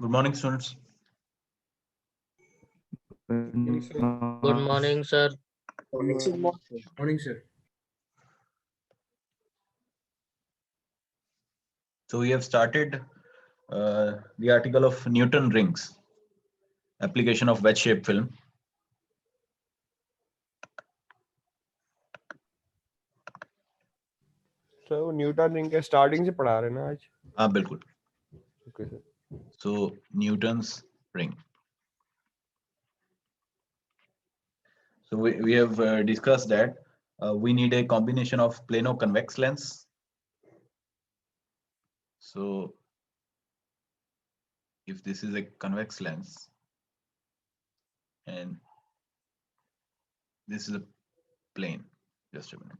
Good morning, students. Good morning, sir. Morning, sir. So we have started the article of Newton rings, application of wedge-shaped film. So Newton ring के starting से पढ़ा रहे हैं ना आज? हाँ बिल्कुल. Okay, sir. So Newton's ring. So we have discussed that we need a combination of plano-convex lens. So if this is a convex lens and this is a plane, just a minute.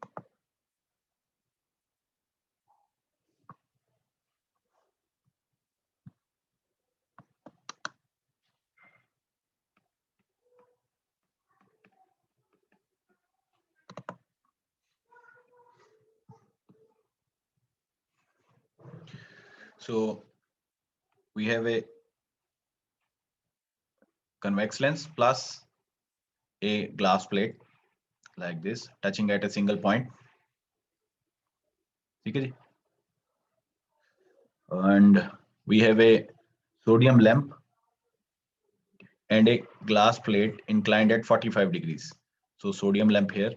So we have a convex lens plus a glass plate like this, touching at a single point. Okay. And we have a sodium lamp and a glass plate inclined at 45 degrees. So sodium lamp here.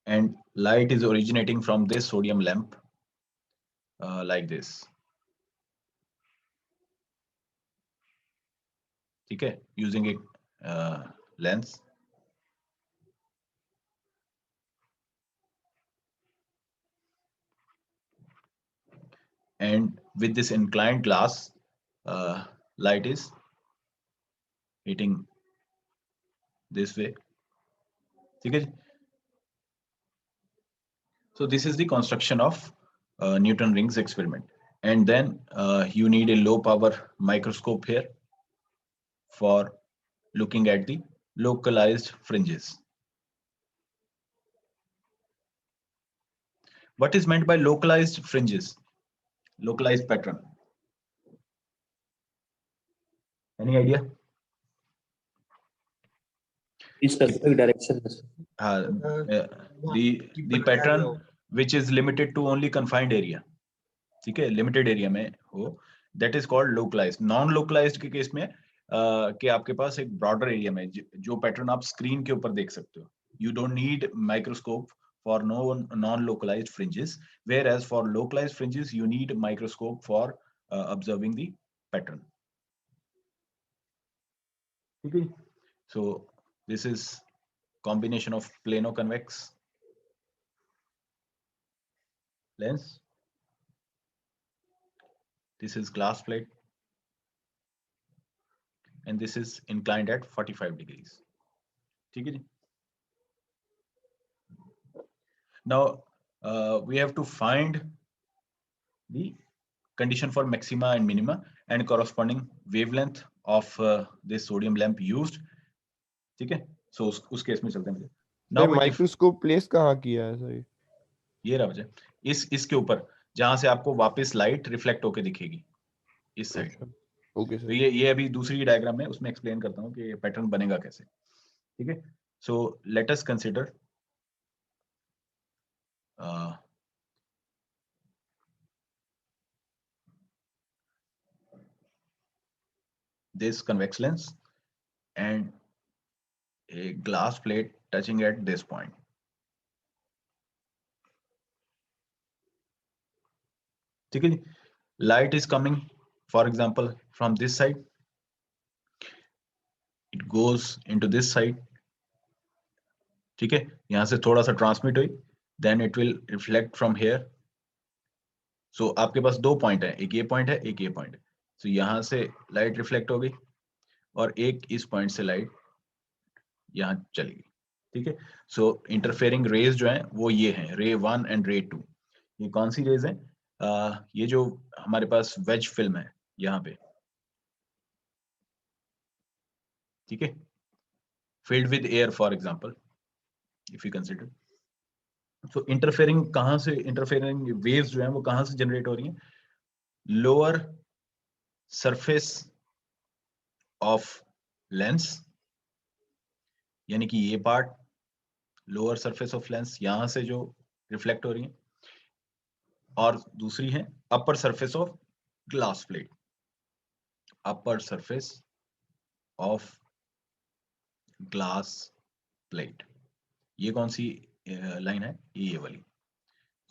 And light is originating from this sodium lamp like this. Okay, using a lens. And with this inclined glass, light is hitting this way. Okay. So this is the construction of Newton rings experiment. And then you need a low power microscope here for looking at the localized fringes. What is meant by localized fringes? Localized pattern. Any idea? In specific direction. The pattern which is limited to only confined area. ठीक है, limited area में हो, that is called localized. Non-localized के case में कि आपके पास एक broader area में जो pattern आप screen के ऊपर देख सकते हो. You don't need microscope for non-localized fringes, whereas for localized fringes you need microscope for observing the pattern. ठीक है। So this is combination of plano convex lens. This is glass plate and this is inclined at 45 degrees. ठीक है जी। Now we have to find the condition for maxima and minima and corresponding wavelength of this sodium lamp used. ठीक है। So उस case में चलते हैं मुझे। सर माइक्रोस्कोप प्लेस कहाँ किया है सर? ये रहा मुझे इसके ऊपर जहां से आपको वापस लाइट रिफ्लेक्ट होके दिखेगी इस साइड। Okay sir. तो ये अभी दूसरी डायग्राम में उसमें एक्सप्लेन करता हूँ कि पैटर्न बनेगा कैसे। ठीक है। So let us consider this convex lens and a glass plate touching at this point. ठीक है जी। Light is coming, for example, from this side. It goes into this side. ठीक है। यहां से थोड़ा सा ट्रांसमिट हुई, then it will reflect from here. So आपके पास दो पॉइंट है, एक ये पॉइंट है, एक ये पॉइंट है। So यहां से लाइट रिफ्लेक्ट हो गई और एक इस पॉइंट से लाइट यहां चली गई। ठीक है। सो इंटरफेयरिंग रेज जो है वो ये हैं, रे 1 एंड रे 2। ये कौन सी रेज है? ये जो हमारे पास वेज फिल्म है यहाँ पे, ठीक है, filled with air for example, if you consider. So interfering कहाँ से, इंटरफेयरिंग वेव्स जो हैं वो कहाँ से जनरेट हो रही हैं? लोअर सरफेस ऑफ लेंस, यानी कि ये part lower surface of lens, यहां से जो रिफ्लेक्ट हो रही है, और दूसरी है upper surface of glass plate, upper surface of glass plate. ये कौन सी लाइन है? ये वाली।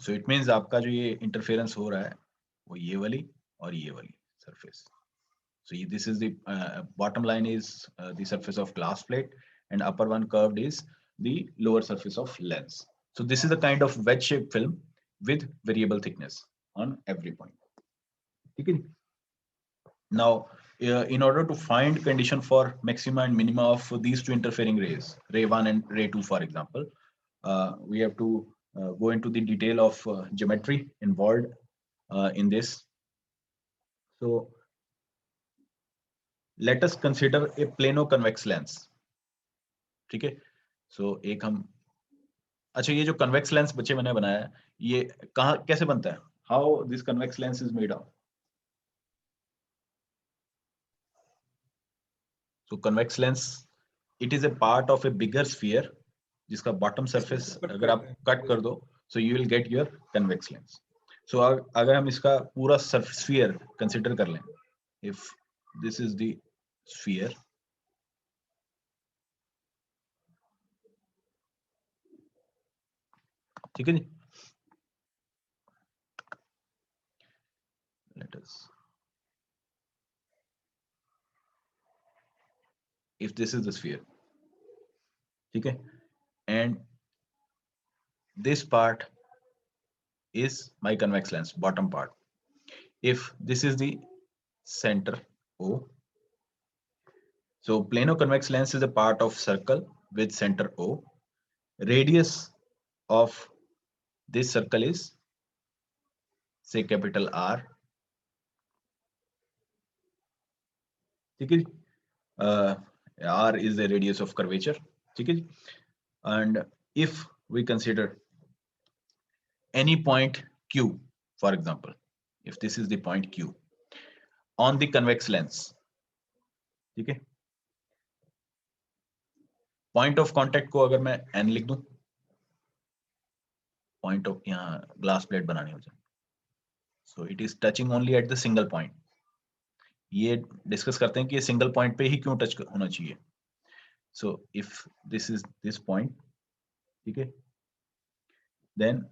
सो इट मींस आपका जो ये इंटरफेरेंस हो रहा है वो ये वाली और ये वाली surface. So this is the bottom line is the surface of glass plate and upper one curved is the lower surface of lens. So this is a kind of wedge shaped film with variable thickness on every point. Okay. Now in order to find condition for maxima and minima of these two interfering rays, ray 1 and ray 2 for example, we have to go into the detail of geometry involved in this. So let us consider a plano convex lens. ठीक है। सो एक हम, अच्छा ये जो convex lens बच्चे मैंने बनाया है ये कहाँ कैसे बनता है? How this convex lens is made of? So convex lens it is a part of a bigger sphere जिसका बॉटम सरफेस अगर आप कट कर दो so you will get your convex lens. So अगर हम इसका पूरा स्फीयर कंसिडर कर लें, if this is the sphere, ठीक है जी। Let us, if this is the sphere, ठीक है, and this part is my convex lens, bottom part. If this is the center O, so plano convex lens is a part of circle with center O. Radius of this circle is say capital R. ठीक है, R is the radius of curvature. ठीक है, and if we consider any point Q, for example, if this is the point Q on the convex lens, ठीक है, point of contact को अगर मैं n लिख दूं, पॉइंट ऑफ, यहाँ ग्लास प्लेट बनानी हो जाए, so it is touching only at the single point. ये डिस्कस करते हैं कि ये सिंगल पॉइंट पे ही क्यों टच होना चाहिए। So if this is this point, ठीक है, then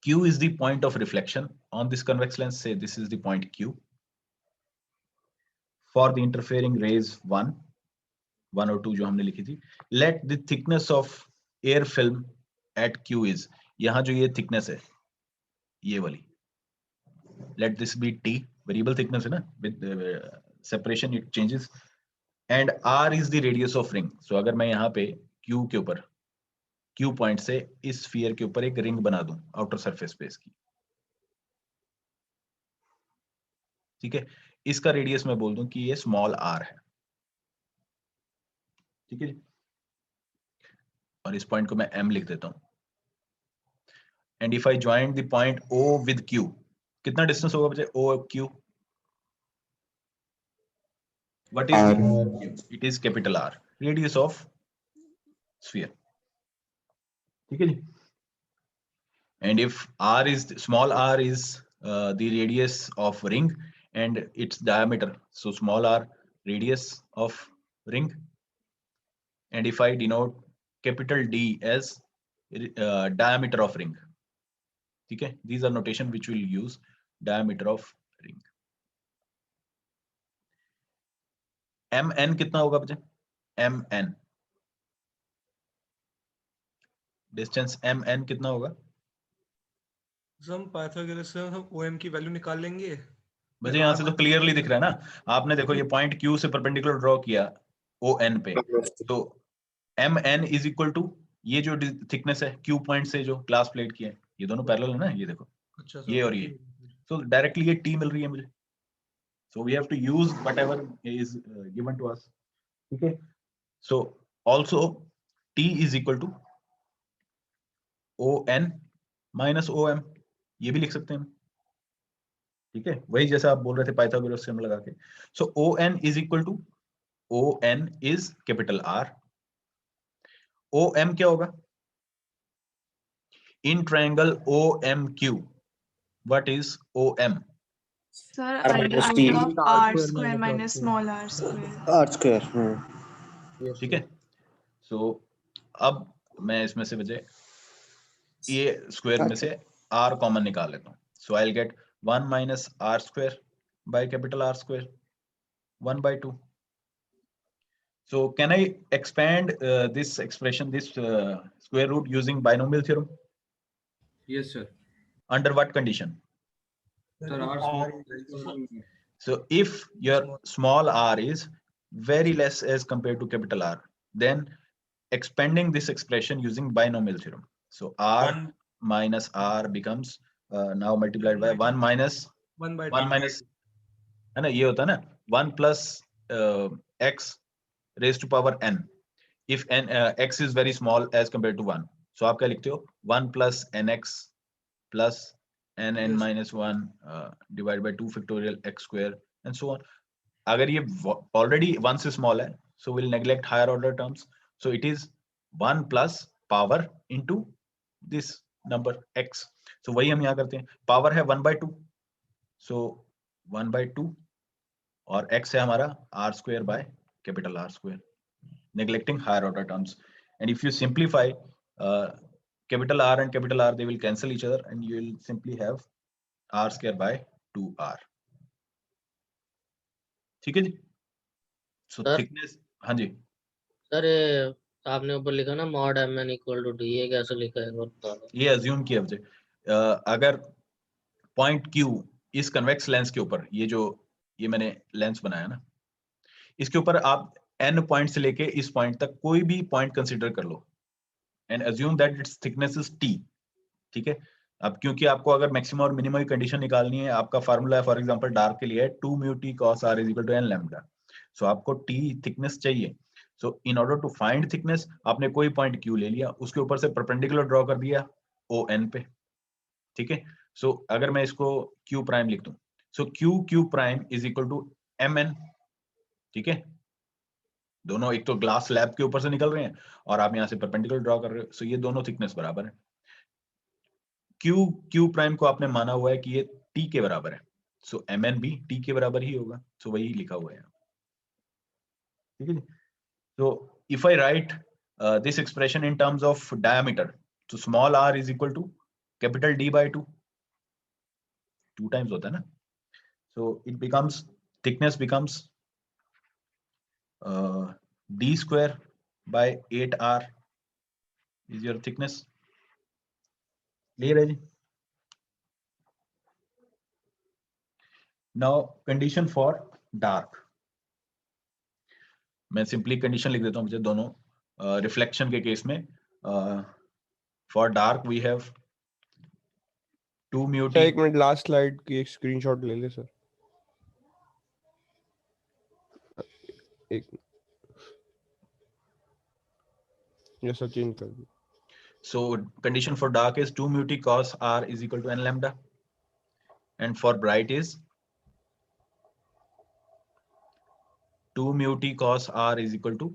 Q is the point of reflection on this convex lens. Say this is the point Q. For the interfering rays 1, 1 और 2 जो हमने लिखी थी, let the thickness of air film at Q is, यहाँ जो ये थिकनेस है ये वाली, let this be T, variable thickness है ना, with separation it changes, and R is the radius of ring. So अगर मैं यहाँ पे Q के ऊपर, Q पॉइंट से इस स्फीयर के ऊपर एक रिंग बना दूं आउटर सरफेस पे इसकी, ठीक है, इसका रेडियस मैं बोल दूं कि ये स्मॉल r है, ठीक है जी, और इस पॉइंट को मैं m लिख देता हूं। And if I join the point O with Q, कितना डिस्टेंस होगा बच्चे O Q? What is Q? It is capital R, radius of sphere, ठीक है जी। And if R is small r is the radius of ring and its diameter, so small r radius of ring, and if I denote capital D as diameter of ring, ठीक है, these are notation which will use diameter of ring. mn कितना होगा बच्चे? mn distance mn कितना होगा? हम Pythagoras से हम OM की वैल्यू निकाल लेंगे। बच्चे यहाँ से तो क्लियरली दिख रहा है ना, आपने देखो ये पॉइंट Q से परपेंडिकुलर ड्रॉ किया ON पे, तो mn इज इक्वल टू ये जो थिकनेस है Q पॉइंट से जो ग्लास प्लेट की है, ये दोनों पैरेलल है ना, ये देखो अच्छा ये और ये, so directly ये T मिल रही है मुझे, so we have to use whatever is given to us, ठीक है। so also T is equal to ON minus OM, ये भी लिख सकते हैं, ठीक है, वही जैसा आप बोल रहे थे पाइथागोरस थ्योरम लगा के। so ON is equal to, ON is capital R, OM क्या होगा? in triangle OMQ, what is OM? Sir, R under minus root T. of r square minus small r square. R square. ठीक है, so अब मैं इसमें से बचे ये स्क्वायर में से r कॉमन निकाल लेता हूँ, so I'll get 1 minus r square by capital R square, 1 by 2. So can I expand this expression, this square root using binomial theorem? Yes, sir. Under what condition? Sir, R small. So if your small r is very less as compared to capital R, then expanding this expression using binomial theorem. So r minus r becomes now multiplied by 1 minus 1 by 1 minus, है ना, ये होता है ना 1 plus x raised to power n, if n x is very small as compared to 1, so आप क्या लिखते हो 1 plus nx plus n minus 1 divided by 2 factorial x square and so on. अगर ये already 1 से small है, so we'll neglect higher order terms, so it is 1 plus power into this number x, so वही हम यहाँ करते हैं, power है 1 by 2, so 1 by 2 और x है हमारा r square by capital R square, neglecting higher order terms, and if you simplify capital R and capital R, they will cancel each other and you will simply have r square by 2r, ठीक है जी। so Sir? thickness, हाँ जी sir ये आपने ऊपर लिखा ना mod mn equal to d, ये कैसे लिखा है और बता दो। ये अज्यूम किया मुझे, अगर पॉइंट Q इस कन्वेक्स लेंस के ऊपर, ये जो ये मैंने लेंस बनाया ना, इसके ऊपर आप n पॉइंट से लेके इस पॉइंट तक कोई भी पॉइंट कंसीडर कर लो and assume that its thickness is T, ठीक है। अब क्योंकि आपको अगर मैक्सिमम और मिनिमम की कंडीशन निकालनी है, आपका फार्मूला है फॉर एग्जांपल डार्क के लिए है 2 mu t cos r is equal to n lambda, सो आपको T थिकनेस चाहिए, so in order to find thickness आपने कोई पॉइंट Q ले लिया, उसके ऊपर से परपेंडिकुलर ड्रॉ कर दिया ON पे, ठीक है। सो अगर मैं इसको Q प्राइम लिख दूं, so Q prime is equal to MN, ठीक है, दोनों एक तो ग्लास स्लैब के ऊपर से निकल रहे हैं और आप यहाँ से परपेंडिकुलर ड्रॉ कर रहे हो, सो ये दोनों थिकनेस बराबर है। Q प्राइम को आपने माना हुआ है कि ये T के बराबर है, सो MN भी T के बराबर ही होगा, सो वही लिखा हुआ है, ठीक है जी। So if I write this expression in terms of diameter, so small r is equal to capital D by 2, 2 times होता है ना, so it becomes thickness becomes d square by 8r is your thickness. Clear है जी? Now condition for dark. मैं simply condition लिख देता हूँ मुझे दोनों रिफ्लेक्शन के केस में. For dark we have 2 mu sir t. एक मिनट, लास्ट स्लाइड की एक स्क्रीनशॉट ले ले सर. एक ये सर चेंज कर दो. So condition for dark is 2 mu t cos r is equal to n lambda, and for bright is 2 mu t cos r is equal to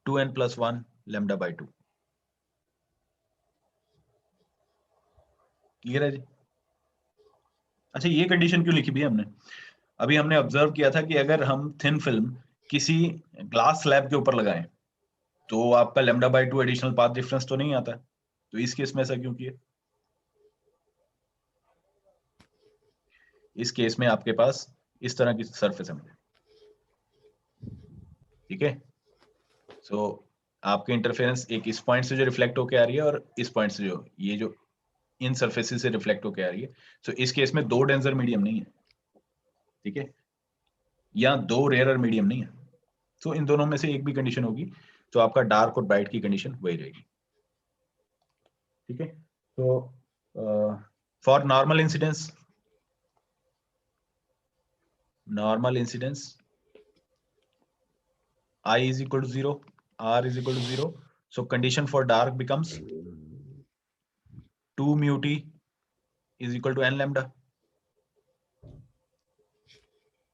2n plus 1 lambda by 2. Clear है जी? अच्छा, ये condition क्यों लिखी भी हमने? अभी हमने observe किया था कि अगर हम थिन फिल्म किसी ग्लास स्लैब के ऊपर लगाएं तो आपका lambda by 2 additional path difference तो नहीं आता. तो इस केस में ऐसा क्यों किया? इस केस में आपके पास इस तरह की सरफेस है, ठीक है. सो आपके इंटरफेरेंस एक इस पॉइंट से जो रिफ्लेक्ट होके आ रही है और इस पॉइंट से जो ये जो इन सरफेसेस से रिफ्लेक्ट होके आ रही है. सो इस केस में दो डेंसर मीडियम नहीं है, ठीक है, या दो रेयरर मीडियम नहीं है. तो इन दोनों में से एक भी कंडीशन होगी तो आपका डार्क और ब्राइट की कंडीशन वही रहेगी, ठीक है. तो for normal incidence I is equal to 0, R is equal to 0. So condition for dark becomes 2 mu t is equal to n lambda.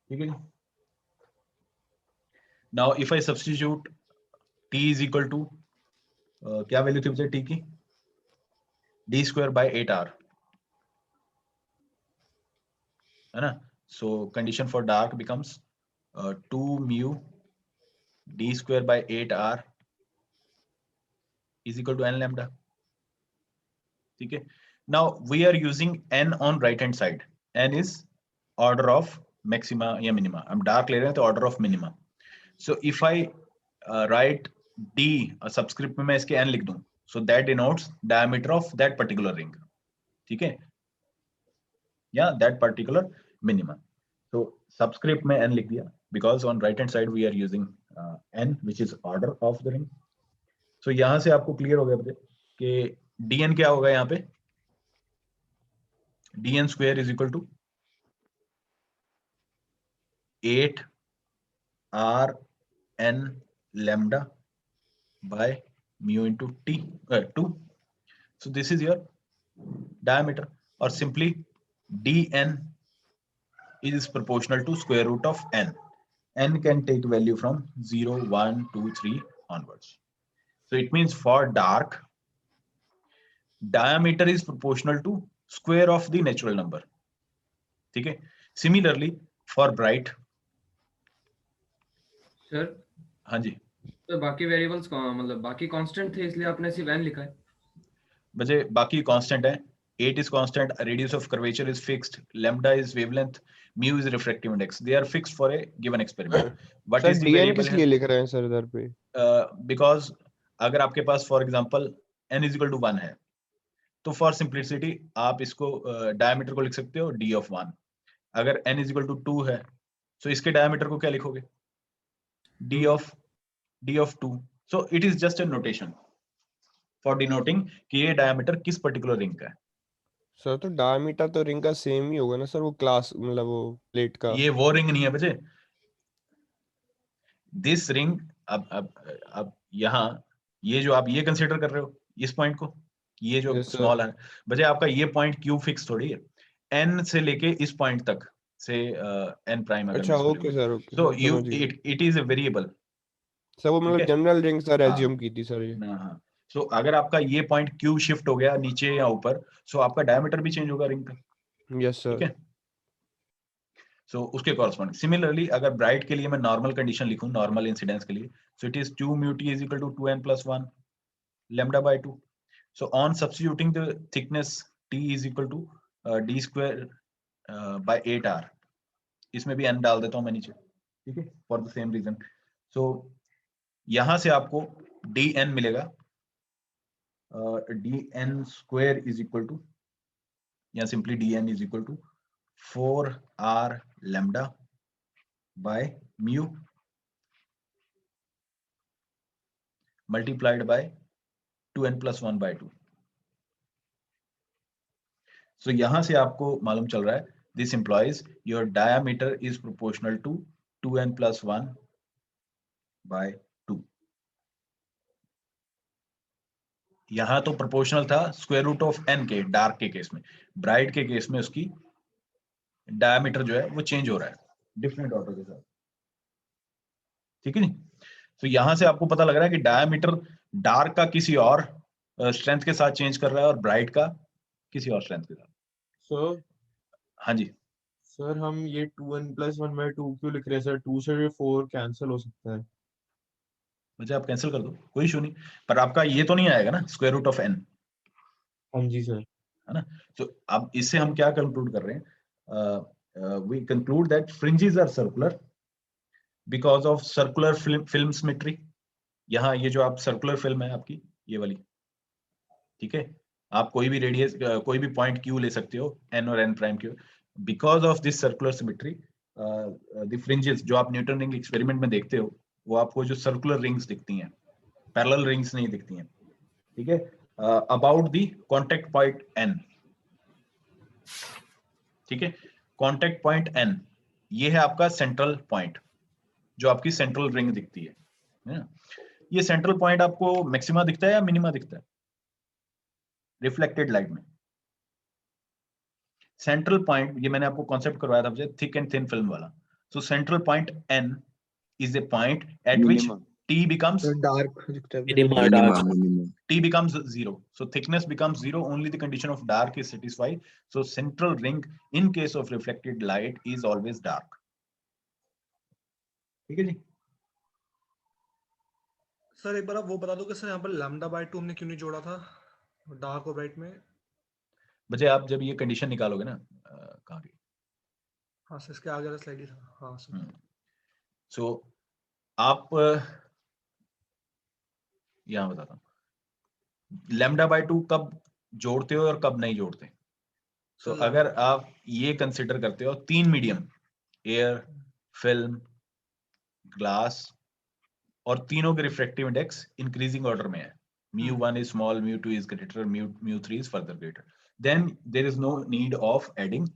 ठीक है. Now if I substitute t is equal to क्या value थी बच्चे t की? d square by 8r, है ना. So condition for dark becomes 2 mu d square by 8r is equal to n lambda. ठीक है. Now we are using n on right hand side. n is order of maxima या minima. हम dark ले रहे हैं तो order of minima. So if I write d subscript में मैं इसके n लिख दूं, so that denotes diameter of that particular ring. ठीक है, या that particular minima. So subscript में n लिख दिया because on right hand side we are using n which is order of the ring. So यहां से आपको क्लियर हो गया बच्चे कि dn क्या होगा यहाँ पे? dn square is equal to 8 r n lambda by mu into t 2. So this is your diameter, or simply dn is proportional to square root of n. N can take value from 0, 1, 2, 3 onwards. So it means for dark, diameter is proportional to square of the natural number. ठीक है. Similarly for bright, sir हाँ जी तो बाकी variables मतलब बाकी constant थे इसलिए आपने सिर्फ n लिखा है. बच्चे बाकी कांस्टेंट है. 8 is constant, radius of curvature is fixed, lambda is wavelength, mu is refractive index. They are fixed for a given experiment. What sir is the dn variable किस लिए लिख रहे हैं सर इधर पे? Because अगर आपके पास for example n is equal to 1 है तो फॉर सिंप्लिसिटी आप इसको डायमीटर को लिख सकते हो d of 1. अगर n is equal to 2 है तो इसके डायमीटर को क्या लिखोगे? d of 2. So it is just a notation for denoting कि ये डायमीटर किस पर्टिकुलर रिंग का है. सर तो डायमीटर तो रिंग का सेम ही होगा ना सर, वो क्लास मतलब वो प्लेट का. ये वो रिंग नहीं है बच्चे. दिस रिंग अब यहाँ ये जो आप ये कंसीडर कर रहे हो इस पॉइंट को, ये जो Yes, sir. स्मॉल है बच्चे, आपका ये पॉइंट क्यू फिक्स थोड़ी है. n से लेके इस पॉइंट तक से n प्राइम अगर अच्छा ओके सर, ओके तो यू समझ गया. It is a variable. Sir वो ठीक मतलब है. जनरल रिंग सर हाँ. एज्यूम की थी सर ये. हाँ. सो अगर आपका ये पॉइंट क्यू शिफ्ट हो गया नीचे या ऊपर, सो आपका डायमीटर भी चेंज होगा रिंग का. यस ठीक सर. है. सो उसके कॉरस्पॉन्डिंग सिमिलरली अगर ब्राइट के लिए मैं नॉर्मल कंडीशन लिखूं, नॉर्मल इंसिडेंस के लिए, so it is 2 mu t is equal to 2n plus 1 lambda by 2. So on substituting the thickness t is equal to d square by 8r, इसमें भी n डाल देता हूं मैं नीचे, ठीक है, for the same reason. So यहां से आपको dn मिलेगा, dn square is equal to, या simply dn is equal to 4r lambda by mu multiplied by 2n plus 1 by 2. So यहां से आपको मालूम चल रहा है this implies your diameter is proportional to 2n plus 1 by 2. यहां तो प्रोपोर्शनल था स्क्वायर रूट ऑफ n के डार्क के केस में, ब्राइट के केस में उसकी डायमीटर जो है वो चेंज हो रहा है डिफरेंट ऑर्डर के साथ, ठीक है नहीं? तो यहां से आपको पता लग रहा है कि डायमीटर डार्क का किसी और स्ट्रेंथ के साथ चेंज कर रहा है और ब्राइट का किसी और स्ट्रेंथ के साथ। सर हाँ जी, सर हम ये 2n plus 1 by 2 क्यों लिख रहे हैं सर? 2 से 4 कैंसिल हो सकता है। मुझे आप कैंसिल कर दो, कोई इशू नहीं, पर आपका ये तो नहीं आएगा ना स्क्वायर रूट ऑफ n, हाँ जी सर। है ना? तो अब इससे हम क्या कंक्लूड कर रहे हैं? We conclude that fringes are circular because of circular film symmetry. यहाँ ये जो आप सर्कुलर फिल्म है आपकी ये वाली, ठीक है, आप कोई भी रेडियस कोई भी पॉइंट क्यू ले सकते हो, n और n prime Q, because of this circular symmetry the fringes जो आप न्यूटन रिंग एक्सपेरिमेंट में देखते हो वो आपको जो सर्कुलर रिंग्स दिखती हैं, पैरेलल रिंग्स नहीं दिखती हैं, ठीक है, about the contact point n, ठीक है, कांटेक्ट पॉइंट n ये है आपका सेंट्रल पॉइंट जो आपकी सेंट्रल रिंग दिखती है ना? ये सेंट्रल पॉइंट आपको मैक्सिमा दिखता है या मिनिमा दिखता है रिफ्लेक्टेड लाइट में? सेंट्रल पॉइंट, ये मैंने आपको कॉन्सेप्ट करवाया था मुझे थिक एंड थिन फिल्म वाला। सो central point n is a point eight which t becomes dark दिखता है minima dark t becomes zero, so thickness becomes zero, only the condition of dark is satisfied, so central ring in case of reflected light is always dark, ठीक है जी? Sir एक बार आप वो बता दो कि सर यहाँ पर लैम्डा बाय 2 हमने क्यों नहीं जोड़ा था डार्क और ब्राइट में? बच्चे आप जब ये कंडीशन निकालोगे ना, कहाँ गई? हाँ सर इसके आगे वाला स्लाइड ही था। हाँ सर सो आप यहाँ बताता हूँ लैम्डा बाय 2 कब जोड़ते हो और कब नहीं जोड़ते। तो सर अगर आप ये कंसिडर करते हो 3 मीडियम, एयर, फिल्म, ग्लास, और तीनों के रिफ्रैक्टिव इंडेक्स इंक्रीजिंग ऑर्डर में है, mu1 is small, mu2 is greater, mu3 is further greater, then there is no need of adding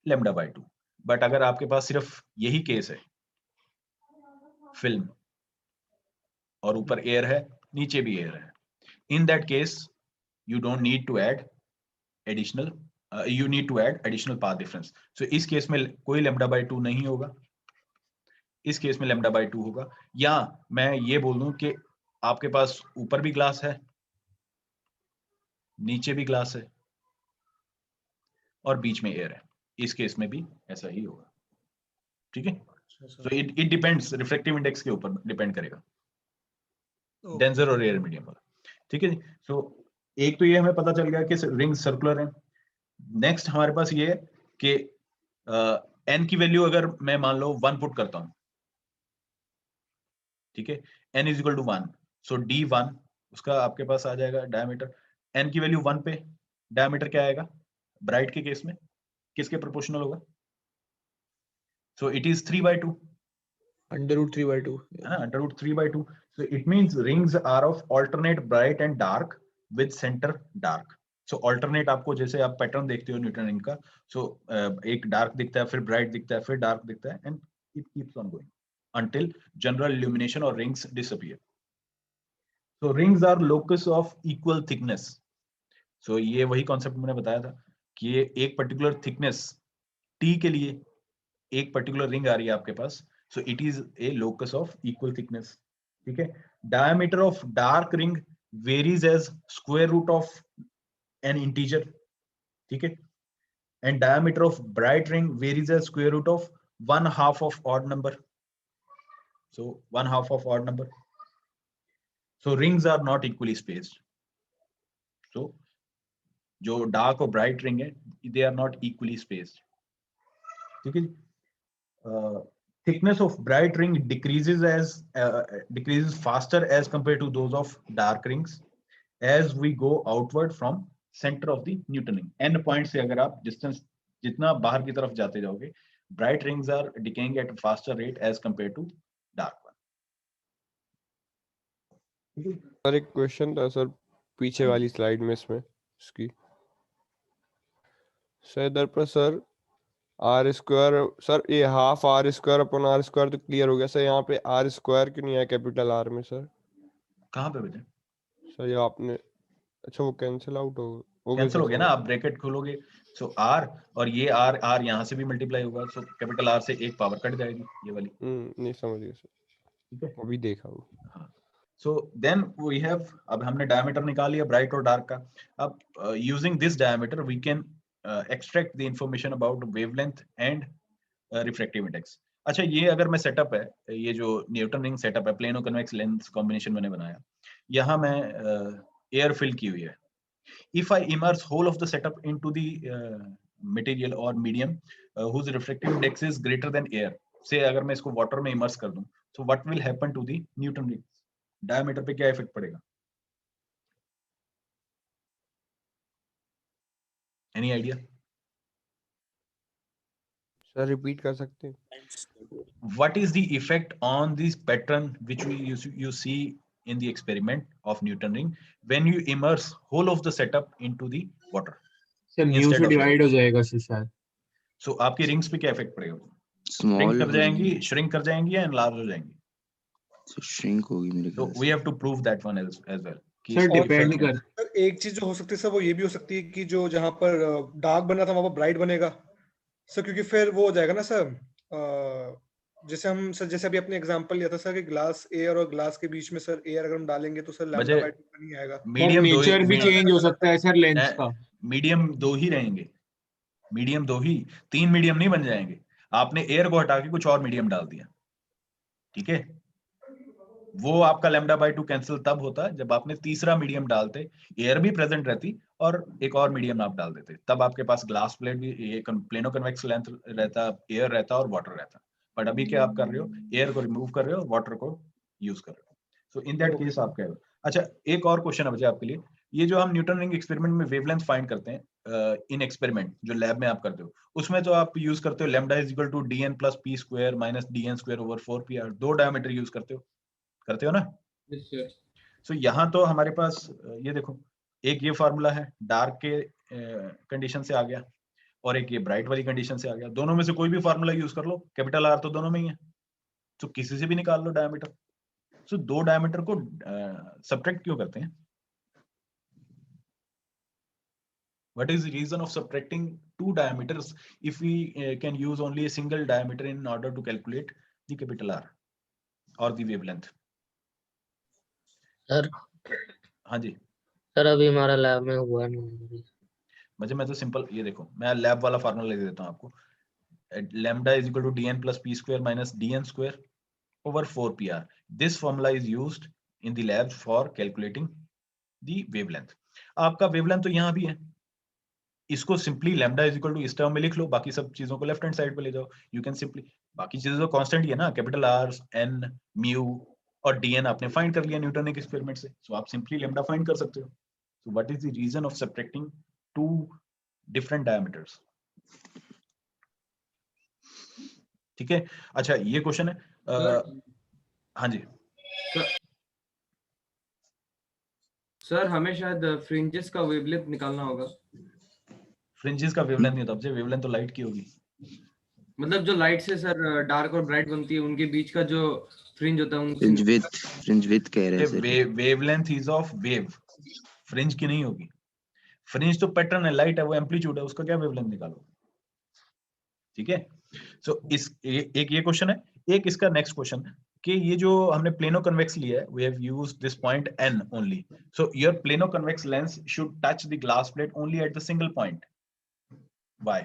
lambda by 2. But अगर आपके पास सिर्फ यही केस है, फिल्म और ऊपर एयर है नीचे भी एयर है, in that case you don't need to add additional you need to add additional path difference. So इस केस में कोई lambda by 2 नहीं होगा, इस केस में lambda by 2 होगा। या मैं ये बोल दूं कि आपके पास ऊपर भी ग्लास है नीचे भी ग्लास है और बीच में एयर है, इस केस में भी ऐसा ही होगा, ठीक है? So it depends, refractive index के ऊपर डिपेंड करेगा, डेंसर और एयर मीडियम वाला, ठीक है जी? सो एक तो ये हमें पता चल गया कि रिंग सर्कुलर है। नेक्स्ट हमारे पास ये है कि n की वैल्यू अगर मैं मान लो 1 पुट करता हूं, ठीक है, n is equal to 1, so d1 उसका आपके पास आ जाएगा डायमीटर, n की वैल्यू 1 पे डायमीटर क्या आएगा ब्राइट के केस में, किसके प्रोपोर्शनल होगा? सो इट इज 3/2, √3/2 है ना, √3/2। So it means rings are of alternate bright and dark with centre dark. So alternate आपको जैसे आप पैटर्न देखते हो न्यूटन रिंग का, सो एक डार्क दिखता है फिर ब्राइट दिखता है फिर डार्क दिखता है, and it keeps on going until general illumination or rings disappear. So rings are locus of equal thickness. So ये वही कॉन्सेप्ट मैंने बताया था कि ये एक पर्टिकुलर थिकनेस T के लिए एक पर्टिकुलर रिंग आ रही है आपके पास, so it is a locus of equal thickness, ठीक है? Diameter of dark ring varies as square root of an integer, ठीक है? And diameter of bright ring varies as square root of 1/2 of odd number. So 1/2 of odd number. So rings are not equally spaced. So जो dark और bright ring है, they are not equally spaced. ठीक है? thickness of bright ring decreases faster as compared to those of dark rings as we go outward from center of the Newton ring. N point से अगर आप distance जितना बाहर की तरफ जाते जाओगे, bright rings are decaying at a faster rate as compared to dark one. Sir एक क्वेश्चन था सर पीछे वाली स्लाइड में इसमें इसकी सर इधर पर सर आर स्क्वायर सर ये half R square upon R square तो क्लियर हो गया सर, यहाँ पे आर स्क्वायर क्यों नहीं है कैपिटल आर में सर? कहाँ पे बेटे? सर ये आपने अच्छा वो कैंसिल आउट हो कैंसिल हो गया ना, आप ब्रैकेट खोलोगे सो आर और ये आर यहाँ से भी मल्टीप्लाई होगा, सो कैपिटल आर से एक पावर कट जाएगी ये वाली। नहीं समझ गया सर, ठीक है अभी देखा वो। हाँ, सो देन वी हैव, अब हमने डायमीटर निकाल लिया ब्राइट और डार्क का। अब using this diameter we can extract the information about wavelength and refractive index. अच्छा, ये अगर मैं सेटअप है, ये जो न्यूटन रिंग सेटअप है, प्लेनो कन्वेक्स लेंस कॉम्बिनेशन मैंने बनाया, यहाँ मैं एयर फिल की हुई है। If I immerse whole of the setup into the material or medium whose refractive index is greater than air, say अगर मैं इसको water में immerse कर दूं, so what will happen to the Newton rings? Diameter पे क्या effect पड़ेगा? Any idea? Sir repeat कर सकते हैं? What is the effect on this pattern which you see in the experiment of Newton ring when you immerse whole of the setup into the water? Sir mu से divide हो जाएगा शायद। So आपकी rings पे क्या effect पड़ेगा? Small कर जाएंगी, श्रिंक कर जाएंगी या एनलार्ज हो जाएंगी? So श्रिंक होगी मेरे ख्याल से। So we have to prove that one as well. Sir depend कर, सर एक चीज जो हो सकती है सर वो ये भी हो सकती है कि जो जहाँ पर डार्क बना था वहां पर ब्राइट बनेगा सर, क्योंकि फिर वो हो जाएगा ना सर, जैसे हम सर जैसे अभी अपने एग्जांपल लिया था सर कि ग्लास एयर और ग्लास के बीच में सर एयर अगर हम डालेंगे तो सर लैम्डा बाय 2 नहीं आएगा। मीडियम नेचर भी चेंज हो सकता है सर लेंस का। मीडियम दो ही रहेंगे, मीडियम दो ही, 3 मीडियम नहीं बन जाएंगे। आपने एयर को हटा के कुछ और मीडियम डाल दिया, ठीक है, वो आपका लैम्डा बाय 2 कैंसिल तब होता जब आपने तीसरा मीडियम डालते, एयर भी प्रेजेंट रहती और एक और मीडियम आप डाल देते, तब आपके पास ग्लास प्लेट भी, ये प्लेनो कन्वेक्स लेंथ रहता, एयर रहता और वाटर रहता। बट अभी क्या आप कर रहे हो, एयर को रिमूव कर रहे हो, वाटर को यूज कर रहे हो। सो इन दैट केस आप क्या हो। अच्छा, एक और क्वेश्चन है बच्चे आपके लिए, ये जो हम न्यूटन रिंग एक्सपेरिमेंट में वेवलेंथ फाइंड करते हैं इन एक्सपेरिमेंट जो लैब में आप करते हो, उसमें तो आप यूज करते हो lambda is equal to dn plus p square minus dn square over 4pr, 2 diameter use करते हो ना? सो यहाँ तो हमारे पास ये देखो, एक ये फार्मूला है डार्क के कंडीशन से आ गया और एक ये ब्राइट वाली कंडीशन से आ गया। दोनों में से कोई भी फार्मूला यूज कर लो, कैपिटल आर तो दोनों में ही है, तो किसी से भी निकाल लो डायमीटर। सो 2 डायमीटर को सब्ट्रैक्ट क्यों करते हैं? What is the reason of subtracting 2 diameters if we can use only a single diameter in order to calculate the capital R or the wavelength? Sir हाँ जी सर अभी हमारा लैब में हुआ नहीं। मुझे, मैं तो सिंपल ये देखो, मैं लैब वाला फार्मूला ले देता हूँ आपको। Lambda is equal to dn plus p square minus dn square over 4pr। This formula is used in the lab for calculating the wavelength. आपका वेवलेंथ तो यहाँ भी है, इसको simply lambda is equal to इस टर्म में लिख लो, बाकी सब चीजों को लेफ्ट हैंड साइड पे ले जाओ। यू कैन सिंपली, बाकी चीजें तो कांस्टेंट ही है ना, कैपिटल आर, एन, म्यू और dn आपने फाइंड कर लिया न्यूटन के एक्सपेरिमेंट से, सो आप सिंपली लैम्डा फाइंड कर सकते हो। So what is the reason of subtracting 2 different diameters? ठीक है, अच्छा ये क्वेश्चन है हाँ जी सर हमें शायद फ्रिंजेस का वेवलेंथ निकालना होगा। फ्रिंजेस का वेवलेंथ नहीं होता, अब वेवलेंथ तो लाइट की होगी, मतलब जो लाइट से सर डार्क और ब्राइट बनती है उनके बीच का जो फ्रिंज होता है फ्रिंज विड्थ कह रहे हैं sir. Wavelength is of wave, fringe की नहीं होगी। फ्रिंज तो पैटर्न है, लाइट है, वो एम्पलीट्यूड है, उसका क्या वेवलेंथ निकालो। ठीक है, सो इस एक ये क्वेश्चन है, एक इसका नेक्स्ट क्वेश्चन कि ये जो हमने प्लेनो कन्वेक्स लिया है, we have used this point n only, so your plano convex lens should touch the glass plate only at the single point. Why?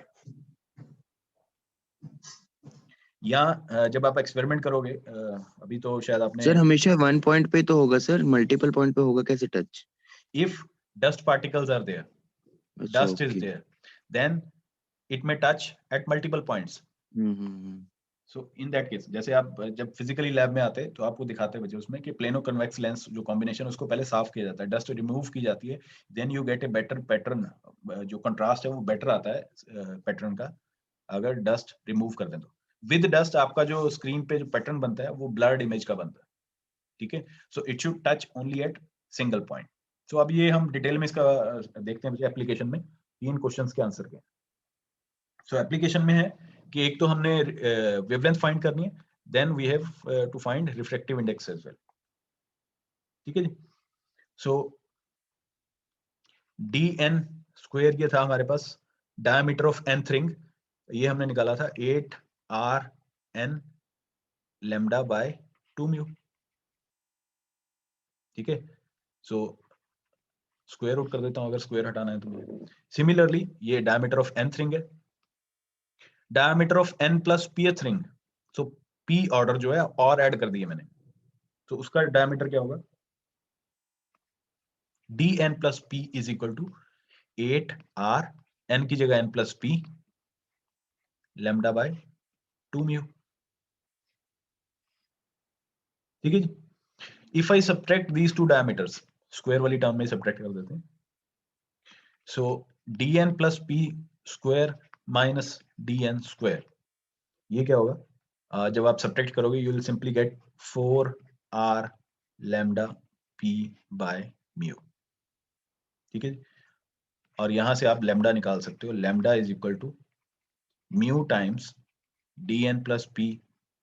या जब आप एक्सपेरिमेंट करोगे, अभी तो शायद आपने सर हमेशा 1 पॉइंट पे तो होगा सर, मल्टीपल पॉइंट पे होगा कैसे touch? If dust particles are there, dust is there, then it may touch at multiple points. So in that case जैसे आप जब फिजिकली लैब में आते हैं तो आपको दिखाते हैं बच्चे उसमें कि प्लेनो कन्वेक्स लेंस जो कॉम्बिनेशन उसको पहले साफ किया जाता है, डस्ट रिमूव की जाती है, then you get a better pattern, जो कंट्रास्ट है वो बेटर आता है पैटर्न का अगर डस्ट रिमूव कर दें तो। विद डस्ट आपका जो स्क्रीन पे जो पैटर्न बनता है वो ब्लर्ड इमेज का बनता है, ठीक है। So it should touch only at single point. So अब ये हम डिटेल में इसका देखते हैं एप्लीकेशन में 3 क्वेश्चंस के आंसर के। सो एप्लीकेशन में है कि एक तो हमने वेवलेंथ फाइंड करनी है, then we have to find refractive index as well, ठीक है जी। सो dn स्क्वायर ये था हमारे पास, डायमीटर ऑफ nth रिंग ये हमने निकाला था 8r n lambda by 2 mu, ठीक है। सो स्क्वायर रूट कर देता हूं अगर स्क्वायर हटाना है तो। सिमिलरली ये डायमीटर ऑफ nth रिंग है, diameter of n plus pth ring, so p order जो है और ऐड कर दिए मैंने, तो उसका डायमीटर क्या होगा, dn plus p is equal to 8r n की जगह n plus p lambda by 2 mu, ठीक है जी। If I subtract these two diameters, square वाली टर्म में सब्ट्रैक्ट कर देते हैं, so dn plus p square minus dn square, ये क्या होगा, जब आप सब्ट्रैक्ट करोगे you will simply get 4r lambda p by mu, ठीक है। और यहां से आप लैम्डा निकाल सकते हो, lambda is equal to mu times dn plus p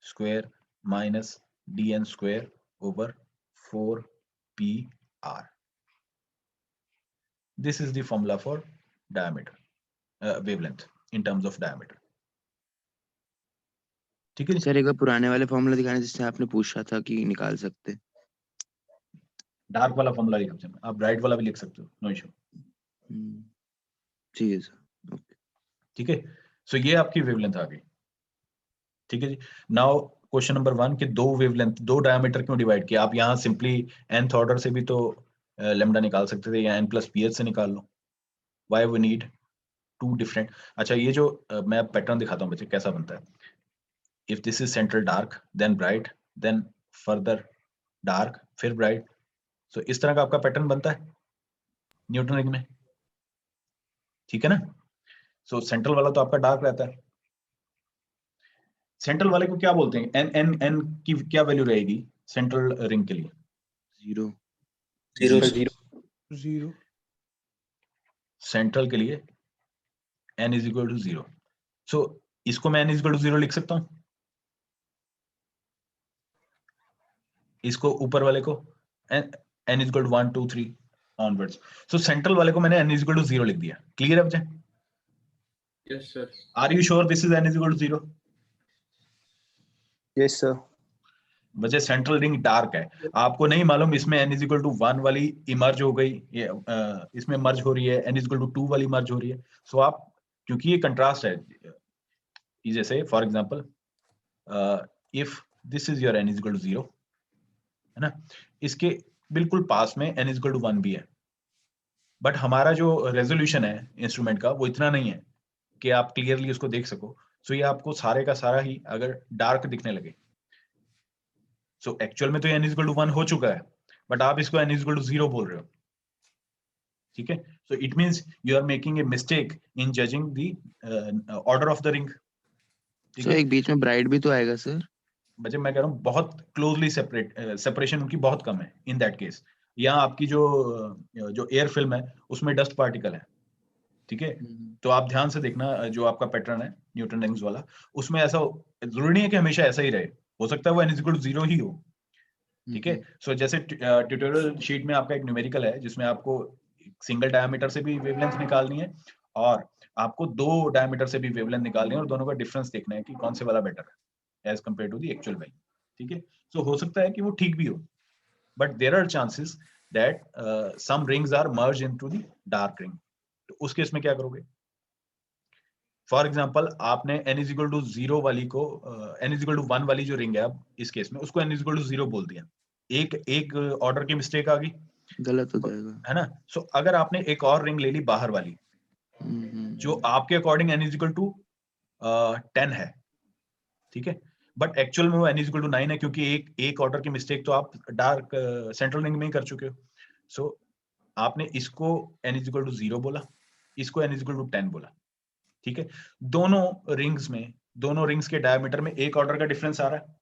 square minus dn square over 4pr. This is the formula for diameter, wavelength in terms of diameter. ठीक है सर एक बार पुराने वाले फॉर्मूला दिखाने जिससे आपने पूछा था कि निकाल सकते। डार्क वाला फॉर्मूला लिख सकते हैं, आप ब्राइट वाला भी लिख सकते हो, नो इशू, ठीक है सर, ओके, ठीक है। सो ये आपकी वेवलेंथ आ गई, ठीक है जी। नाउ क्वेश्चन नंबर 1 कि दो वेवलेंथ, दो डायमीटर क्यों डिवाइड किया, आप यहाँ सिंपली nth ऑर्डर से भी तो लेमडा निकाल सकते थे, या n प्लस ph से निकाल लो, why we need to different. अच्छा ये जो मैं पैटर्न दिखाता हूँ बच्चे कैसा बनता है, if this is central dark then bright then further dark फिर ब्राइट, सो इस तरह का आपका पैटर्न बनता है न्यूटन रिंग में, ठीक है ना। सो सेंट्रल वाला तो आपका डार्क रहता है, सेंट्रल वाले को क्या बोलते हैं, एन एन एन की क्या वैल्यू रहेगी सेंट्रल रिंग के लिए, 0 0 सेंट्रल के लिए n इज इक्वल टू 0। सो इसको मैं n इज इक्वल टू 0 लिख सकता हूं, इसको ऊपर वाले को n is equal to 1 2 3 onwards. So central वाले को मैंने n इज इक्वल टू 0 लिख दिया, क्लियर है बच्चे? Yes sir. Are you sure this is n is equal to 0? Yes sir. वजह सेंट्रल रिंग डार्क है, आपको नहीं मालूम इसमें n इज इक्वल टू 1 वाली इमर्ज हो गई, ये इसमें मर्ज हो रही है, n इज इक्वल टू 2 वाली मर्ज हो रही है। सो आप क्योंकि ये कंट्रास्ट है, जैसे for example if this is your n is equal to 0 है ना, इसके बिल्कुल पास में n इज इक्वल टू 1 भी है, बट हमारा जो रेजोल्यूशन है इंस्ट्रूमेंट का वो इतना नहीं है कि आप क्लियरली उसको देख सको। सो ये आपको सारे का सारा ही अगर डार्क दिखने लगे, सो एक्चुअल में तो n इज इक्वल टू 1 हो चुका है, बट आप इसको n इज इक्वल टू 0 बोल रहे हो, ठीक है। So it means you are making a mistake in judging the order of the ring. So एक बीच में ब्राइट भी तो आएगा सर। बच्चे मैं कह रहा हूँ बहुत क्लोजली सेपरेशन उनकी बहुत कम है इन दैट केस। यहाँ आपकी जो एयर फिल्म है उसमें डस्ट पार्टिकल है, ठीक है। तो आप ध्यान से देखना जो आपका पैटर्न है न्यूटन रिंग्स वाला, उसमें ऐसा जरूरी नहीं है कि हमेशा ऐसा ही रहे, हो सकता है वो n इज इक्वल टू 0 ही हो, ठीक है। सो जैसे ट्यूटोरियल शीट में आपका एक न्यूमेरिकल है जिसमें आपको सिंगल डायमीटर से भी वेवलेंथ निकालनी है और आपको 2 डायमीटर से भी वेवलेंथ निकालनी है और दोनों का डिफरेंस देखना है कि कौन से वाला बेटर है as compare to the actual value, ठीक है। सो हो सकता है कि वो ठीक भी हो, but there are chances that some rings are merge into the dark ring. तो उस केस में क्या करोगे, फॉर एग्जांपल आपने n इज इक्वल टू 0 वाली को n इज इक्वल टू 1 वाली जो रिंग है अब इस केस में उसको n इज इक्वल टू 0 बोल दिया, एक ऑर्डर की मिस्टेक आ गई, गलत हो जाएगा, है ना। सो अगर आपने एक और रिंग ले ली बाहर वाली जो आपके according n is equal to 10 है, ठीक है, बट एक्चुअल में वो n इक्वल टू 9 है, क्योंकि एक ऑर्डर की मिस्टेक तो आप डार्क सेंट्रल रिंग में ही कर चुके हो। सो आपने इसको n इक्वल टू 0 बोला, इसको n इक्वल टू 10 बोला, ठीक है। दोनों रिंग्स के डायमीटर में एक ऑर्डर का डिफरेंस आ रहा है,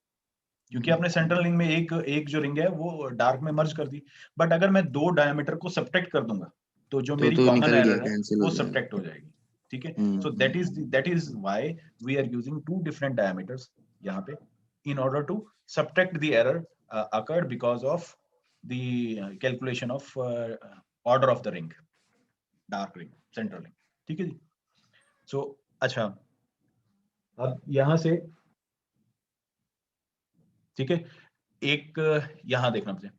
क्योंकि आपने सेंट्रल रिंग में एक जो रिंग है वो डार्क में मर्ज कर दी। बट अगर मैं दो डायमीटर को सब्ट्रैक्ट कर दूंगा तो जो मेरी तो कॉमन निकल गया, एरर है कैंसिल वो हो जाएगा। सब्ट्रैक्ट हो जाएगी, ठीक है। Hmm, so that is why we are using two different diameters यहाँ पे in order to subtract the error occurred because of the calculation of order of the ring, dark ring, central ring, ठीक है जी। सो अच्छा, अब यहां से ठीक है, एक यहां देखना मुझे,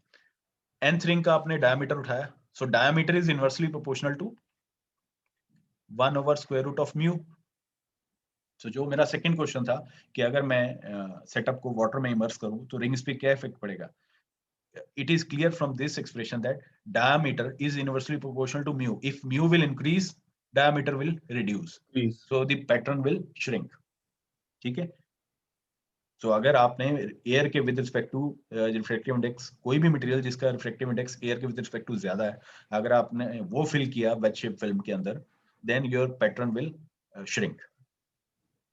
nth रिंग का आपने डायमीटर उठाया, so diameter is inversely proportional to 1 over square root of mu. So जो मेरा सेकंड क्वेश्चन था कि अगर मैं सेटअप को वाटर में इमर्स करूं तो रिंग्स पे क्या इफेक्ट पड़ेगा। It is clear from this expression that diameter is inversely proportional to mu. If mu will increase, diameter will reduce. Please. So the pattern will shrink. ठीक है। So अगर आपने एयर के with respect to refractive index, कोई भी material जिसका refractive index air के with respect to ज्यादा है, अगर आपने वो फिल किया वेज शेप फिल्म के अंदर, then your pattern will shrink,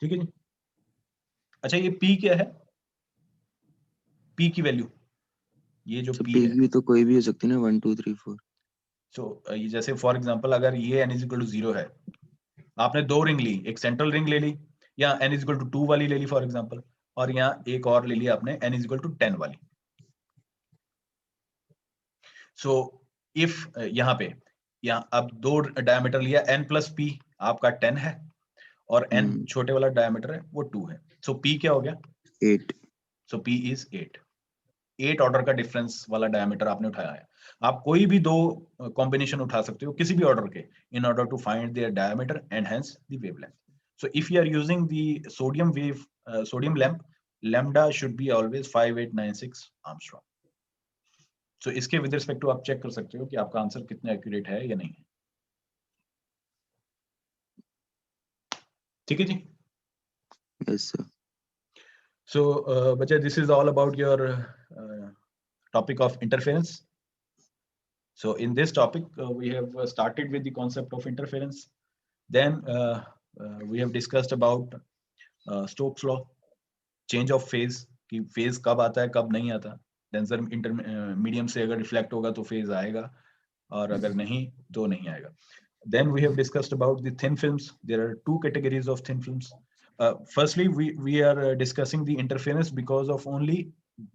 ठीक है जी। अच्छा, ये P क्या है? P की वैल्यू, ये जो तो P P है, की तो कोई भी हो सकती है ना, 1 2 3 4। सो ये जैसे फॉर एग्जांपल अगर ये n इक्वल टू 0 है, आपने दो रिंग ली, एक सेंट्रल रिंग ले ली या n इक्वल टू 2 वाली ले ली फॉर एग्जांपल, और यहाँ एक और ले ली आपने n इक्वल टू 10 वाली। सो इफ यहाँ पे अब दो डायमीटर लिया, n प्लस p आपका 10 है और n छोटे वाला डायमीटर है वो 2 है। सो p क्या हो गया? 8। सो p इज 8 ऑर्डर का डिफरेंस वाला डायमीटर आपने उठाया है। आप कोई भी दो कॉम्बिनेशन उठा सकते हो किसी भी ऑर्डर के, in order to find their diameter and hence the wavelength. So if you are using the sodium lamp, lambda should be always 5896 Armstrong. So इसके विद रिस्पेक्ट टू आप चेक कर सकते हो कि आपका आंसर कितना एक्यूरेट है या नहीं है, ठीक है जी। Yes sir. So, Bacha, this is all about your topic of interference. So, in this topic, we have started with the concept of interference. Then we have discussed about Stokes law, change of phase, कि phase कब आता है कब नहीं आता। Denser medium से अगर reflect होगा तो phase आएगा, और अगर नहीं तो नहीं आएगा। Then we have discussed about the thin films. There are two categories of thin films. Firstly, we are discussing the interference because of only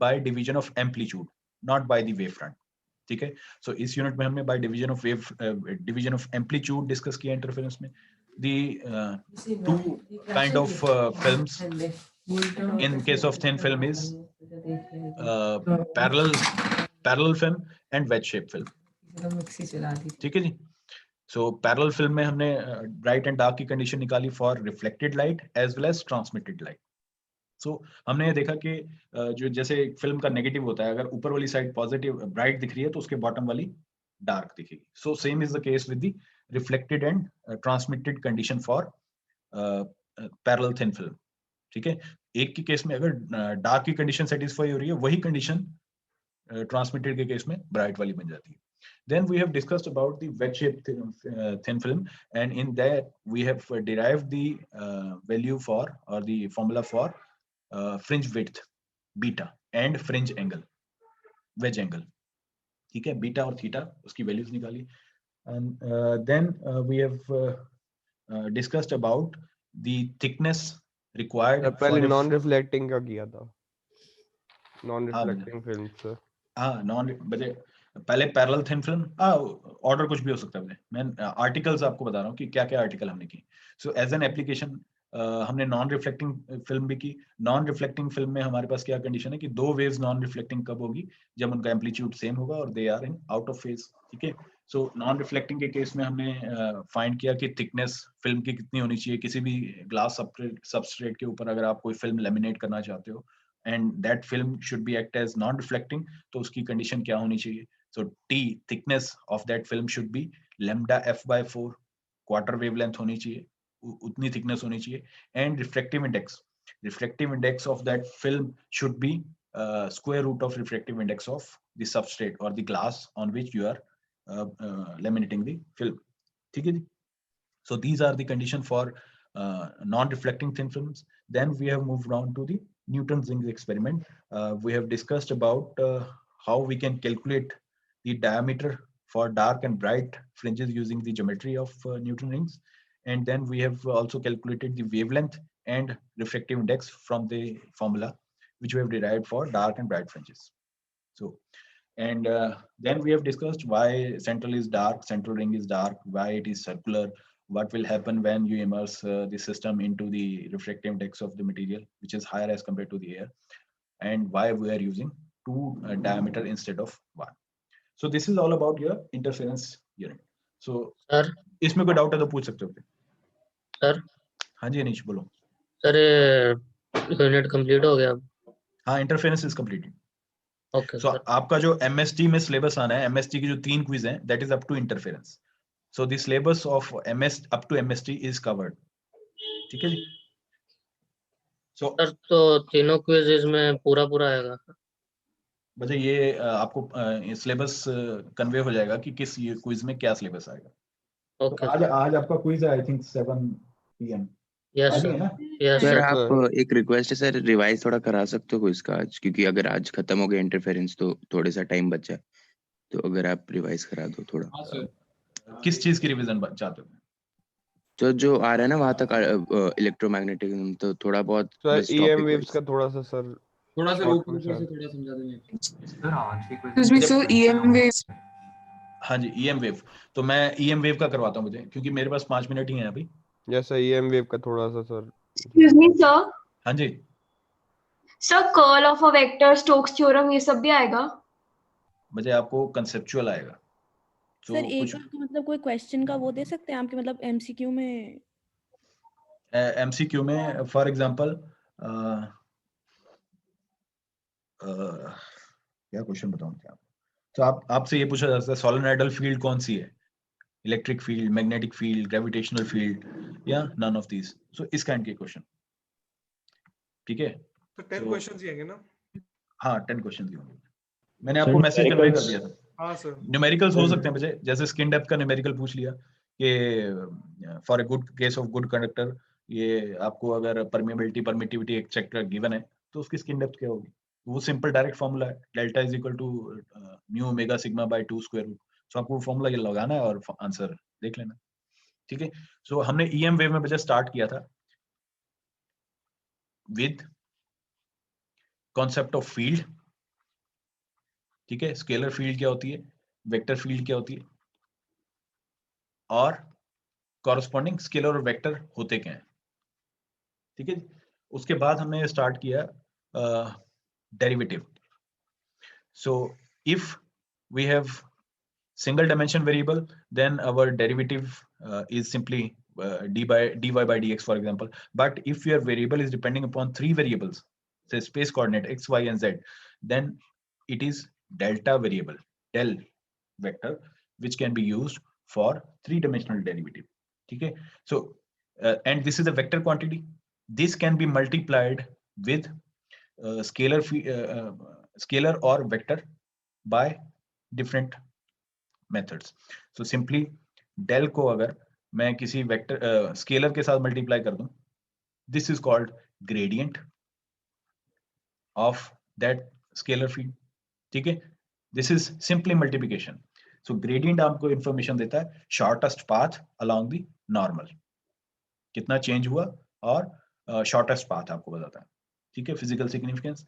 by division of amplitude, not by the wavefront. ठीक है। So इस unit में हमने by division of amplitude discuss किया interference में। The two kind of films in case of thin film is parallel film and wedge shape film, ठीक है जी। सो पैरेलल फिल्म में हमने ब्राइट एंड डार्क की कंडीशन निकाली for reflected light as well as transmitted light. So हमने ये देखा कि जो जैसे फिल्म का नेगेटिव होता है, अगर ऊपर वाली साइड पॉजिटिव ब्राइट दिख रही है तो उसके बॉटम वाली डार्क दिखेगी। So same is the case with the reflected and transmitted condition for parallel thin film, ठीक है। एक के केस में अगर डार्क की कंडीशन सेटिस्फाई हो रही है, वही कंडीशन ट्रांसमिटेड के केस में ब्राइट वाली बन जाती है। Then we have discussed about the wedge-shaped thin film, and in that we have derived the value for, or the formula for fringe width beta and fringe angle, wedge angle, ठीक है। Beta और theta उसकी values निकाली, and then we have discussed about the thickness required पहले for non reflecting का किया था, non reflecting film sir. हाँ, नॉन बजे पहले पैरेलल थिन फिल्म, ऑर्डर कुछ भी हो सकता है। मैं आर्टिकल्स आपको बता रहा हूँ कि क्या क्या आर्टिकल हमने की। सो एज एन एप्लीकेशन हमने नॉन रिफ्लेक्टिंग फिल्म भी की। नॉन रिफ्लेक्टिंग फिल्म में हमारे पास क्या कंडीशन है कि दो वेव्स नॉन रिफ्लेक्टिंग कब होगी, जब उनका एम्पलीट्यूड सेम होगा और they are in out of phase, ठीक है। सो नॉन रिफ्लेक्टिंग के केस में हमने फाइंड किया कि थिकनेस फिल्म की कितनी होनी चाहिए। किसी भी ग्लास सबस्ट्रेट के ऊपर अगर आप कोई फिल्म लेमिनेट करना चाहते हो and that film should be act as non reflecting, तो उसकी कंडीशन क्या होनी चाहिए। So T, thickness of that film should be lambda f/4, quarter wavelength होनी चाहिए, उतनी thickness होनी चाहिए। And refractive index, refractive index of that film should be square root of refractive index of the substrate or the glass on which you are laminating the film. ठीक है जी? So these are the condition for non-reflecting thin films. Then we have moved on to the Newton's rings experiment. We have discussed about how we can calculate the diameter for dark and bright fringes using the geometry of Newton rings. And then we have also calculated the wavelength and refractive index from the formula which we have derived for dark and bright fringes. So, and then we have discussed why central is dark, central ring is dark, why it is circular, what will happen when you immerse the system into the refractive index of the material, which is higher as compared to the air, and why we are using 2 diameter instead of 1. So this is all about your interference unit. So sir इसमें कोई doubt है तो पूछ सकते हो. Sir हाँ जी अनीश बोलो. Sir ये यूनिट कंप्लीट हो गया. हाँ, interference is completed. Okay so sir. आपका जो एमएसटी में सिलेबस आना है, एमएसटी की जो 3 क्विज हैं, that is up to interference. So the syllabus of MS up to MST is covered. ठीक है जी. सो सर तो तीनों क्विज़ेस में पूरा आएगा. बच्चे ये आपको सिलेबस कन्वे हो जाएगा कि किस ये क्विज में क्या सिलेबस आएगा. ओके तो आज आपका क्विज है आई थिंक 7 PM. यस आज ही सर. है ना? Yes sir sir. आप एक रिक्वेस्ट है सर, रिवाइज थोड़ा करा सकते हो इसका आज, क्योंकि अगर आज खत्म हो गया इंटरफेरेंस तो थोड़े सा टाइम बचा है, तो अगर आप रिवाइज करा दो थोड़ा. हाँ सर. किस चीज की रिवीजन चाहते हो? तो जो आ रहा है ना वहां तक इलेक्ट्रोमैग्नेटिज्म, तो थोड़ा बहुत सर बस EM topic वेव्स wise. का थोड़ा सा सर थोड़ा सा short ऊपर में से सर. थोड़ा समझा देंगे. Excuse me, so EM waves. हाँ जी, EM वेव. तो मैं EM वेव का करवाता हूँ मुझे, क्योंकि मेरे पास 5 मिनट ही हैं अभी. यस सर EM वेव का थोड़ा सा सर. Excuse me, sir. हाँ जी. Sir, curl of a vector, Stokes theorem, ये सब भी आएगा? मुझे आपको कंसेप्चुअल आएगा. तो सर एक कुछ बार को मतलब कोई क्वेश्चन का वो दे सकते हैं आपके मतलब MCQ में. MCQ में फॉर एग्जांपल क्या क्वेश्चन बताऊं क्या. तो आपसे ये पूछा जा सकता है सोलेनोइडल फील्ड कौन सी है, electric field, magnetic field, gravitational field, या नन ऑफ दीज. सो इस काइंड के क्वेश्चन. ठीक है. तो 10 क्वेश्चंस ही आएंगे ना? हाँ 10 क्वेश्चन होंगे. मैंने आपको मैसेज कन्वे कर दिया था. हाँ सर. न्यूमेरिकल्स हो सकते हैं मुझे, जैसे स्किन डेप्थ का न्यूमेरिकल पूछ लिया कि for a good case of good conductor, ये आपको अगर परमेबिलिटी, परमिटिविटी एक्सेट्रा गिवन है तो उसकी स्किन डेप्थ क्या होगी. वो सिंपल डायरेक्ट फॉर्मूला है, delta is equal to mu omega sigma by 2 square root. So आपको वो फॉर्मूला ये लगाना है और आंसर देख लेना. ठीक है. सो हमने EM वेव में बचा स्टार्ट किया था विद कॉन्सेप्ट ऑफ फील्ड. ठीक है. स्केलर फील्ड क्या होती है, वेक्टर फील्ड क्या होती है, और कॉरस्पॉन्डिंग स्केलर और वेक्टर होते क्या हैं. ठीक है. उसके बाद हमने स्टार्ट किया derivative. So if we have single dimension variable, then our derivative is simply dy by dx, for example. But if your variable is depending upon 3 variables, say space coordinate x, y, and z, then it is delta variable, del vector, which can be used for 3-dimensional derivative. Okay. So and this is a vector quantity. This can be multiplied with scalar or vector by different methods. So simply del को अगर मैं किसी vector scalar के साथ multiply कर दूं, this is called gradient of that scalar field. ठीक है. This is simply multiplication. So gradient आपको इंफॉर्मेशन देता है shortest path along the normal, कितना चेंज हुआ, और shortest path आपको बताता है. ठीक है. Physical significance.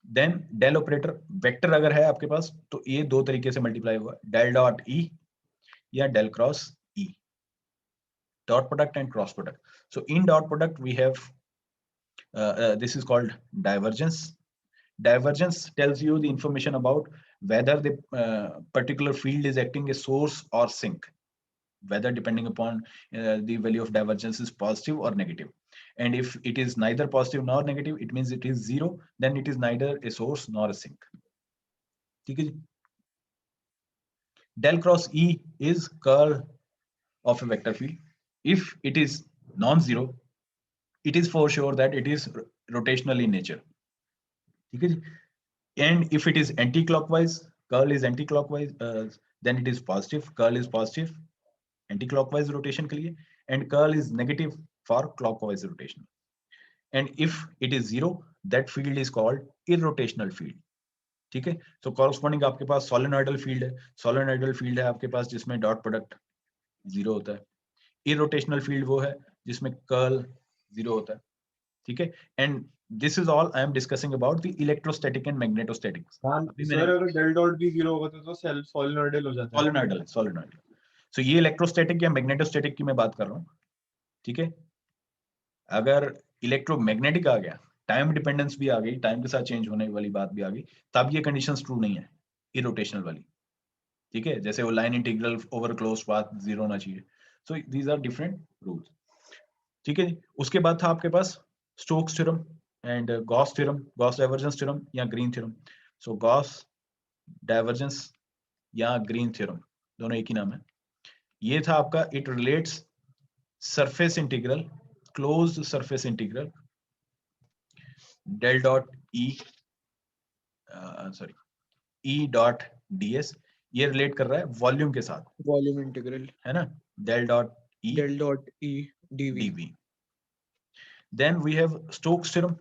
Then del operator, vector अगर है आपके पास तो ये 2 तरीके से मल्टीप्लाई हुआ, डेल डॉट E या del cross E, dot product and cross product. So in dot product we have this is called divergence. Divergence tells you the information about whether the particular field is acting as source or sink, whether depending upon the value of divergence is positive or negative. And if it is neither positive nor negative, it means it is zero, then it is neither a source nor a sink. ठीक है जी. Del cross E is curl of a vector field. If it is non-zero, it is for sure that it is rotational in nature. ठीक है जी? And if it is anti-clockwise, curl is anti-clockwise, then it is positive. Curl is positive, anti-clockwise rotation के लिए, and curl is negative for clockwise rotation. And if it is zero, that field is called irrotational field. ठीक है? So corresponding आपके पास solenoidal field है. Solenoidal field है आपके पास जिसमें dot product zero होता है. Irrotational field वो है जिसमें curl zero होता है. ठीक है? And this is all I am discussing about the electrostatic and magnetostatics. Sir अगर डेल डॉट भी 0 होगा तो सेल्फ सोलेनॉइडल हो जाता है. Solenoidal. So ये electrostatic या magnetostatic की मैं बात कर रहा हूँ. ठीक है? अगर इलेक्ट्रोमैग्नेटिक आ गया, टाइम डिपेंडेंस भी आ गई, टाइम के साथ चेंज होने वाली बात भी आ गई, तब ये कंडीशंस ट्रू नहीं है इरोटेशनल वाली. ठीक है? जैसे वो line integral over closed path zero होना चाहिए. So these are different rules. ठीक है? उसके बाद था आपके पास Stokes theorem and Gauss theorem, Gauss divergence theorem या Green theorem. So Gauss divergence या ग्रीन थ्योरम दोनों एक ही नाम है. ये था आपका, it relates surface integral, closed surface integral del dot E dot ds, ये रिलेट कर रहा है वॉल्यूम के साथ, वॉल्यूम इंटीग्रल है ना, del dot E dv. Then we have Stokes theorem.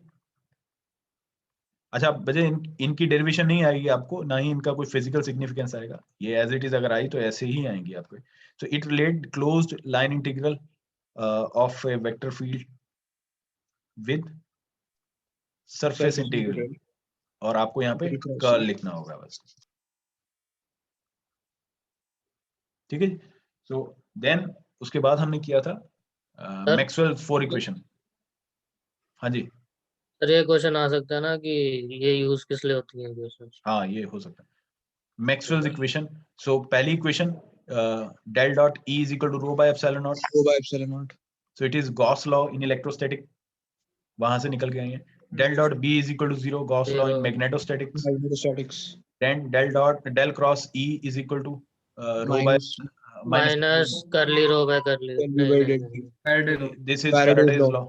अच्छा बजे इनकी डेरिवेशन नहीं आएगी आपको, ना ही इनका कोई फिजिकल सिग्निफिकेंस आएगा, ये एज इट इज अगर आई तो ऐसे ही आएंगी आपको. So it relate closed line integral of A vector field with surface integral, और आपको यहाँ पे कर्ल लिखना होगा बस. ठीक है. सो देन उसके बाद हमने किया था मैक्सवेल फोर इक्वेशन. हाँ जी सर ये क्वेश्चन आ सकता है ना कि ये यूज किस लिए होती है इक्वेशन? हाँ ये हो सकता है. Maxwell's equation. सो पहली equation del dot E is equal to rho by epsilon naught. So it is Gauss law in electrostatic, वहां से निकल के आए हैं. Del dot B is equal to 0, Gauss law in magnetostatics. Then del cross E is equal to rho by minus curly rho by curly. This is Faraday's law.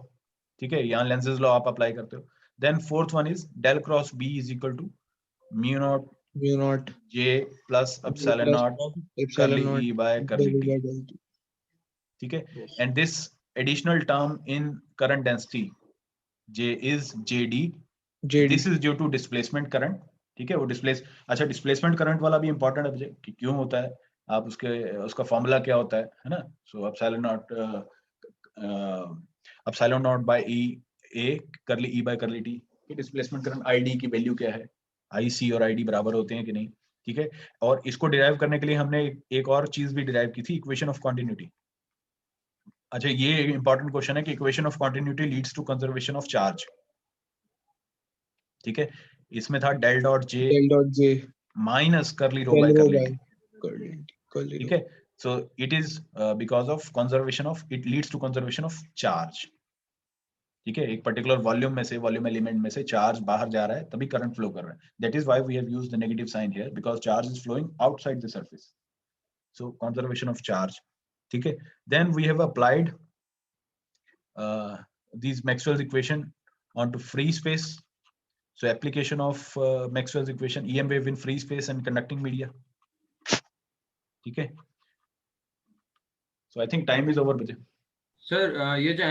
ठीक है, यहाँ lenses law आप अप्लाई करते हो. Then fourth one is del cross B is equal to mu naught J plus epsilon naught curly E by curly T. ठीक है. And this additional term in current density J is JD. This is due to displacement current. ठीक है, वो अच्छा displacement current वाला भी important है कि क्यों होता है, आप उसका फॉर्मूला क्या होता है ना. सो epsilon naught by E A curly E by curly T. Displacement current ID की वैल्यू क्या है, IC और ID बराबर होते हैं कि नहीं. ठीक है. और इसको डिराइव करने के लिए हमने एक और चीज भी डिराइव की थी, इक्वेशन ऑफ कॉन्टिन्यूटी. अच्छा ये इंपॉर्टेंट क्वेश्चन है कि equation of continuity leads to conservation of charge. ठीक है. इसमें था del dot J minus curly rho by curly T. ठीक है. So it is because of conservation of, it leads to conservation of charge. ठीक है. एक पर्टिकुलर वॉल्यूम में से, वॉल्यूम एलिमेंट में से चार्ज बाहर जा रहा है तभी करंट फ्लो कर रहा है. That is why we have used the negative sign here, because charge is flowing outside the surface. So conservation of charge. ठीक है. Then we have applied these Maxwell's equation onto free space. So application of Maxwell's equation, EM wave in free space and conducting media. ठीक है. So I think time is over, Vijay. Sir ये जो